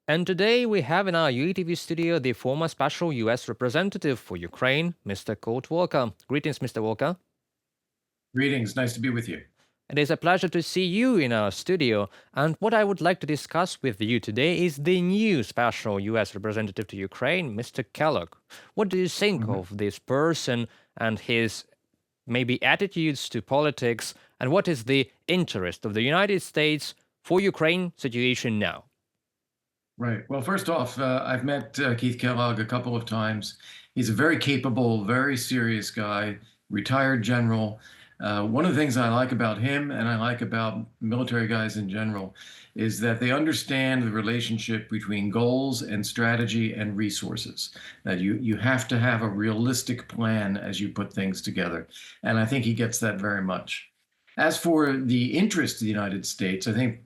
And today we have in our UATV studio the former special US representative for Ukraine, Mr. Kurt Volker. Greetings, Mr. Volker. Greetings. Nice to be with you. It is a pleasure to see you in our studio. And what I would like to discuss with you today is the new special US representative to Ukraine, Mr. Kellogg. What do you think Mhm. of this person and his maybe attitudes to politics? And what is the interest of the United States for Ukraine situation now? Right. Well, first off, I've met Keith Kellogg a couple of times. He's a very capable, very serious guy, retired general. One of the things I like about him and I like about military guys in general is that they understand the relationship between goals and strategy and resources. That you have to have a realistic plan as you put things together. And I think he gets that very much. As for the interest of the United States, I think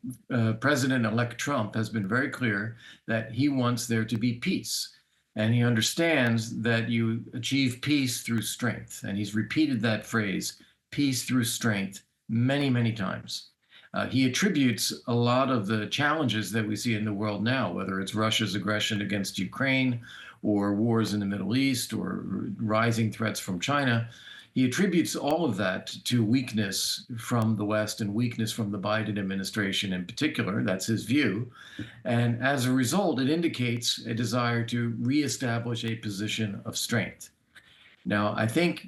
President-elect Trump has been very clear that he wants there to be peace. And he understands that you achieve peace through strength. And he's repeated that phrase, peace through strength, many, many times. He attributes a lot of the challenges that we see in the world now, whether it's Russia's aggression against Ukraine or wars in the Middle East or rising threats from China. He attributes all of that to weakness from the West and weakness from the Biden administration in particular. That's his view. And as a result, it indicates a desire to reestablish a position of strength. Now, I think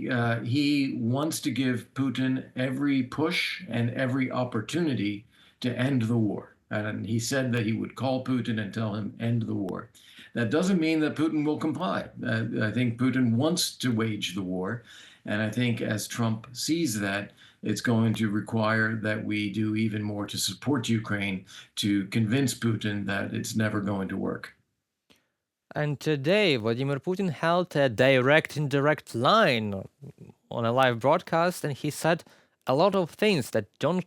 he wants to give Putin every push and every opportunity to end the war. And he said that he would call Putin and tell him, end the war. That doesn't mean that Putin will comply. I think Putin wants to wage the war. And I think as Trump sees that, it's going to require that we do even more to support Ukraine to convince Putin that it's never going to work. And today, Vladimir Putin held a direct indirect line on a live broadcast, and he said a lot of things that don't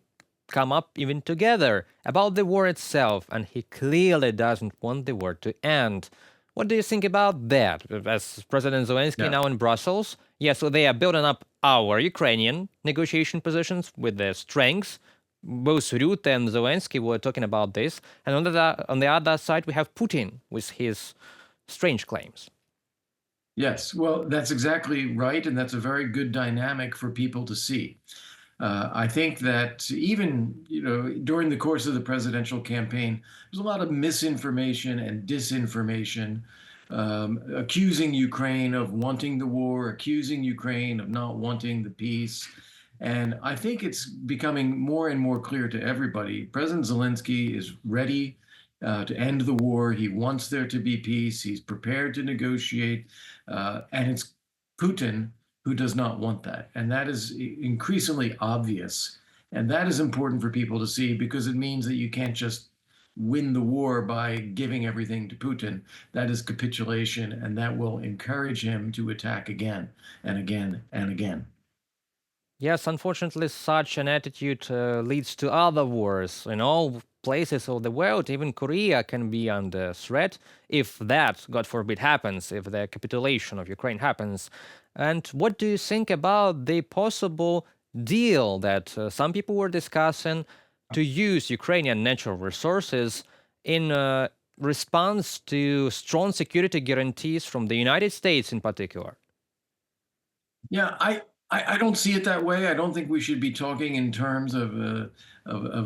come up even together about the war itself, and he clearly doesn't want the war to end. What do you think about that? As President Zelensky Yeah. now in Brussels, yeah, so they are building up our Ukrainian negotiation positions with their strengths. Both Rutte and Zelensky were talking about this, and on the other side we have Putin with his strange claims. Yes, well, that's exactly right, and that's a very good dynamic for people to see. I think that even during the course of the presidential campaign, there's a lot of misinformation and disinformation, accusing Ukraine of wanting the war, accusing Ukraine of not wanting the peace. And I think it's becoming more and more clear to everybody. President Zelensky is ready to end the war. He wants there to be peace. He's prepared to negotiate. And it's Putin who does not want that. And that is increasingly obvious. And that is important for people to see because it means that you can't just win the war by giving everything to Putin. That is capitulation, and that will encourage him to attack again and again and again. Yes, unfortunately, such an attitude leads to other wars in all places of the world. Even Korea can be under threat if that, God forbid, happens, if the capitulation of Ukraine happens. And what do you think about the possible deal that some people were discussing to use Ukrainian natural resources in response to strong security guarantees from the United States in particular? Yeah, I don't see it that way. I don't think we should be talking in terms of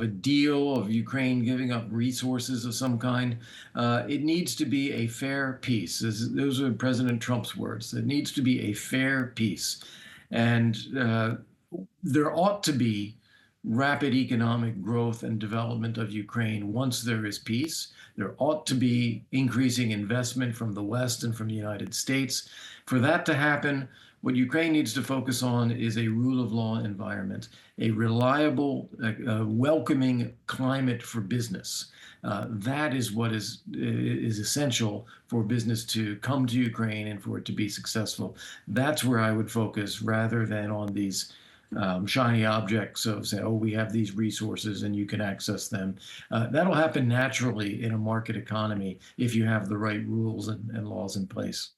a deal of Ukraine giving up resources of some kind. It needs to be a fair peace. Those are President Trump's words. It needs to be a fair peace. And there ought to be rapid economic growth and development of Ukraine once there is peace. There ought to be increasing investment from the West and from the United States. For that to happen, what Ukraine needs to focus on is a rule of law environment, a reliable, welcoming climate for business. That is what is essential for business to come to Ukraine and for it to be successful. That's where I would focus rather than on these shiny objects of say, oh, we have these resources and you can access them. That'll happen naturally in a market economy if you have the right rules and laws in place.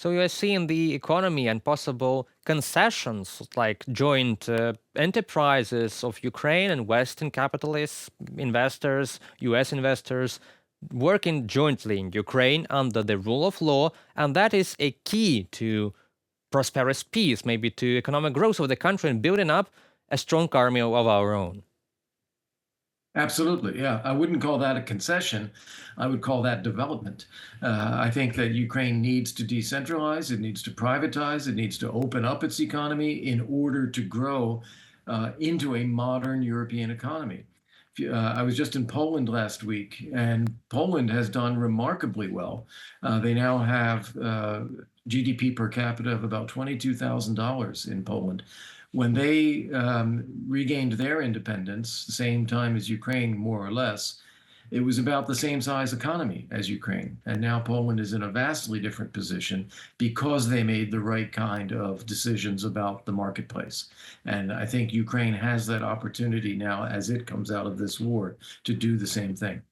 So you are seeing the economy and possible concessions like joint enterprises of Ukraine and Western capitalists, investors, US investors. working jointly in Ukraine under the rule of law, and that is a key to prosperous peace, maybe to economic growth of the country and building up a strong army of our own. Absolutely. Yeah. I wouldn't call that a concession. I would call that development. I think that Ukraine needs to decentralize, it needs to privatize, it needs to open up its economy in order to grow into a modern European economy. I was just in Poland last week, and Poland has done remarkably well. They now have GDP per capita of about $22,000 in Poland. When they regained their independence, the same time as Ukraine, more or less, it was about the same size economy as Ukraine. And now Poland is in a vastly different position because they made the right kind of decisions about the marketplace. And I think Ukraine has that opportunity now as it comes out of this war to do the same thing.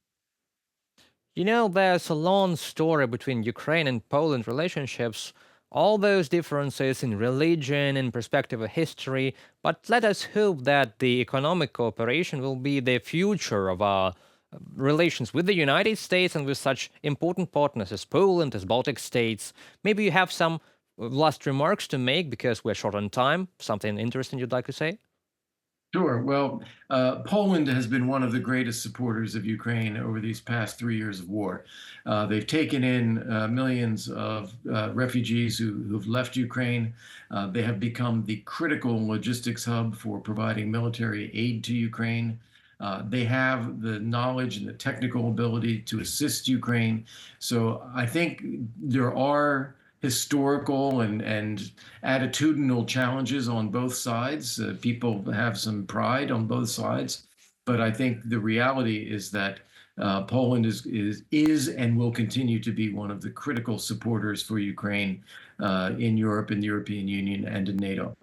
You know, there's a long story between Ukraine and Poland relationships, all those differences in religion, in perspective of history, but let us hope that the economic cooperation will be the future of our relations with the United States and with such important partners as Poland, as Baltic states. Maybe you have some last remarks to make because we're short on time, something interesting you'd like to say? Sure. Well, Poland has been one of the greatest supporters of Ukraine over these past 3 years of war. They've taken in millions of refugees who've left Ukraine. They have become the critical logistics hub for providing military aid to Ukraine. They have the knowledge and the technical ability to assist Ukraine. So I think there are historical and attitudinal challenges on both sides. People have some pride on both sides, but I think the reality is that Poland is and will continue to be one of the critical supporters for Ukraine in Europe, in the European Union, and in NATO.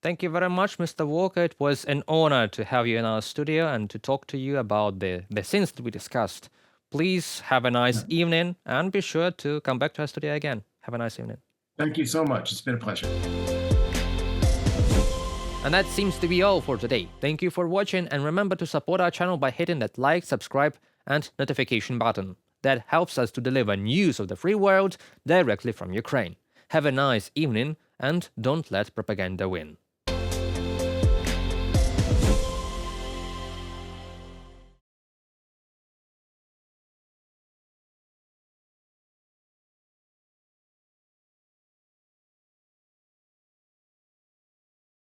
Thank you very much, Mr. Walker. It was an honor to have you in our studio and to talk to you about the things that we discussed. Please have a nice evening and be sure to come back to our studio again. Have a nice evening. Thank you so much. It's been a pleasure. And that seems to be all for today. Thank you for watching and remember to support our channel by hitting that like, subscribe and notification button. That helps us to deliver news of the free world directly from Ukraine. Have a nice evening and don't let propaganda win.